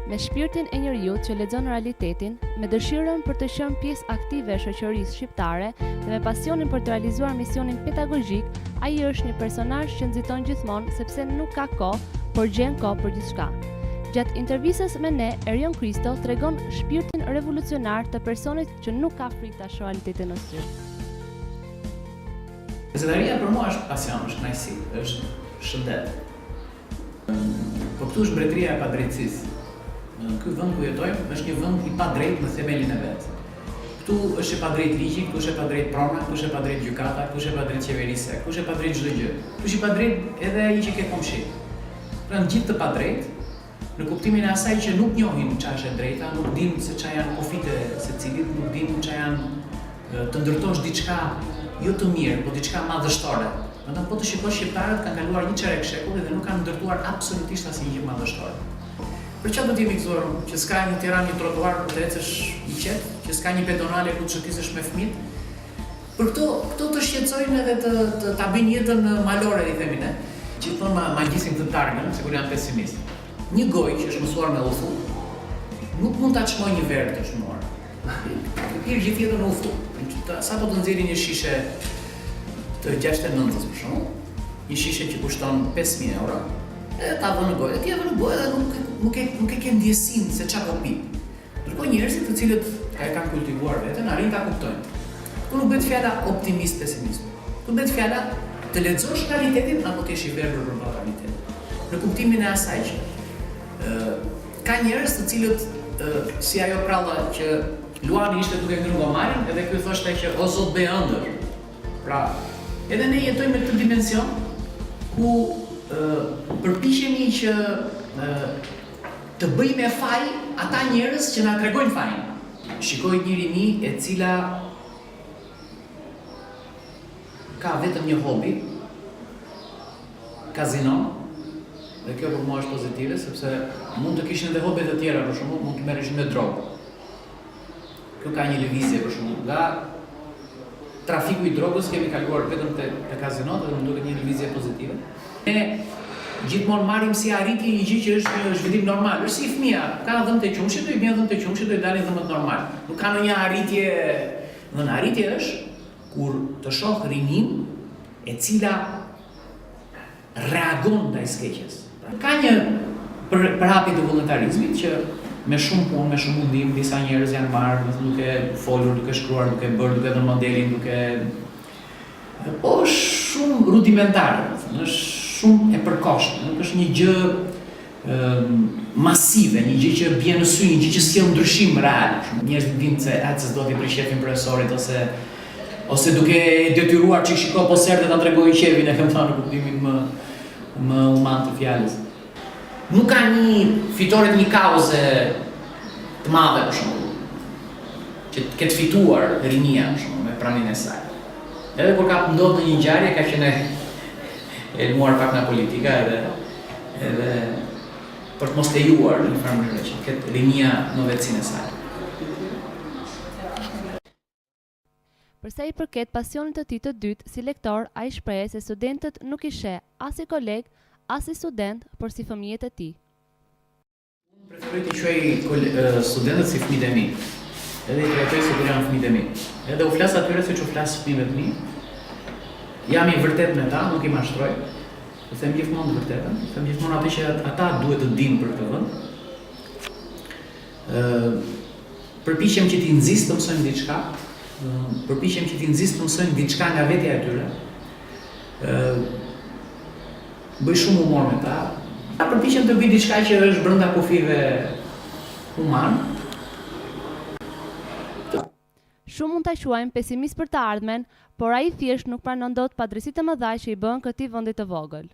Me shpirtin e njeriut që lexon realitetin, me dëshirën për të qenë pjesë aktive e shoqërisë shqiptare dhe me pasionin për të realizuar misionin pedagogjik, ai është një personazh që nxiton gjithmonë sepse nuk ka kohë, por gjen kohë për gjithçka. Gjatë intervistës me ne, Erion Kristo tregon shpirtin revolucionar të personit që nuk ka frikë ta shohë realitetin në sy. Zëdaria për mua është pasion, është kënaqësi, është shëndet. Po këtu është mbretëria e padrejtësisë. Ky vend ku jetojmë është një vend i padrejtë në themelin e vet. Këtu është e padrejtë ligji, këtu është e padrejtë prona, këtu është e padrejtë gjykata, këtu është e padrejtë qeverisja, këtu është e padrejtë çdo gjë. Këtu është i padrejtë edhe ai që ke komshi. Pra në gjithë të padrejtë, në kuptimin e asaj që nuk njohin çfarë është e drejta, nuk dinë se çfarë janë kufite secilit, nuk dinë çfarë janë të ndërtosh diçka jo të mirë, por diçka madhështore. Prandaj po të shikosh shqiptarët kanë kaluar një çerek shekulli dhe nuk kanë ndërtuar absolutisht asnjë gjë madhështore. Për çfarë do të jemi gëzuar që s'ka në Tiranë një trotuar për të ecësh i qetë, që s'ka një pedonale ku të shëtisesh me fëmijët? Për këto të shqetësojnë edhe ta bëjnë jetën malore, i themi ne. Gjithmonë ma gjisin të targën, sikur janë pesimist. Një gojë që është mësuar me udhëtu, nuk mund ta çmojë një verë të çmuar. Pirë gjithë jetën udhëtu. Sa po të nxjerrë një shishe të 69-s për shembull, një shishe që kushton 5.000 euro, e ta vë në gojë, e ti e vë në gojë dhe nuk e ke ndjesinë se çfarë po pi. Ndërkohë njerëzit të cilët e kanë kultivuar veten arrin ta kuptojnë. Këtu nuk bëhet fjala optimist pesimist. Këtu bëhet fjala të lexosh realitetin apo të jesh i verbër për realitetin. Në kuptimin e asaj që ka njerëz të cilët si ajo pralla që Luani ishte duke ngrënë gomarin edhe ky thoshte që o zot bëj ëndër. Pra, edhe ne jetojmë në këtë dimension ku përpiqemi që të bëjmë faj ata njerëz që na tregojnë fajin. Shikoj një rini e cila ka vetëm një hobi, kazino, dhe kjo për mua është pozitive, sepse mund të kishin edhe hobi të tjera, për shembull, mund të merreshin me drogë. Kjo ka një lëvizje për shembull, nga trafiku i drogës kemi kaluar vetëm te kazinot dhe më duket një lëvizje pozitive. Ne gjithmonë marrim si arritje një gjë që është një zhvillim normal. Është si fëmia, ka dhëmë të qumshit, do i bën dhëmë të qumshit, do i dalin dhëmët normal. Nuk ka ndonjë arritje. Në arritje është kur të shoh rinin e cila reagon ndaj skeqjes. Ka një përhapje të vullnetarizmit që me shumë punë, me shumë mundim, disa njerëz janë marrë, duke folur, duke shkruar, duke bërë, duke dhënë modelin, po shumë rudimentare, është shumë e përkohshme, nuk është një gjë masive, një gjë që bie në sy, një gjë që sjell ndryshim real. Njerëzit dinë se atë s'do t'i prishefin profesorit ose duke detyruar çik shiko poserte ta tregojë qevin, e kam thënë në kuptimin më human të fjalës. Nuk ka një fitore të një kauze të madhe për shembull, që të ketë fituar rinia për shembull me praninë e saj. Edhe kur ka ndodhur një ngjarje ka qenë e lmuar pak nga politika edhe për të mos lejuar në një farë mënyrë që ketë rinia në vetësinë e saj. Për sa i përket pasionit të tij të dytë si lektor, ai shpreh se studentët nuk i sheh as si koleg, as si student, por si fëmijët e tij. Unë preferoj të quaj studentët si fëmijët e mi. Edhe i trajtoj si kur janë fëmijët e mi. Edhe u flas atyre siç u flas fëmijëve të mi. Jam i vërtet me ta, nuk i mashtroj. U them gjithmonë të vërtetën, them gjithmonë atë që ata duhet të dinë për këtë vend. Përpiqem që t'i nxis të mësojnë diçka, përpiqem që t'i nxis të mësojnë diçka nga vetja e tyre. Bëj shumë humor me ta. Përpiqem të bëj diçka që është brenda kufive human. Shumë mund ta quajmë pesimist për të ardhmen, por ai thjesht nuk pranon dot padrejësitë të mëdha që i bën këtij vendi të vogël.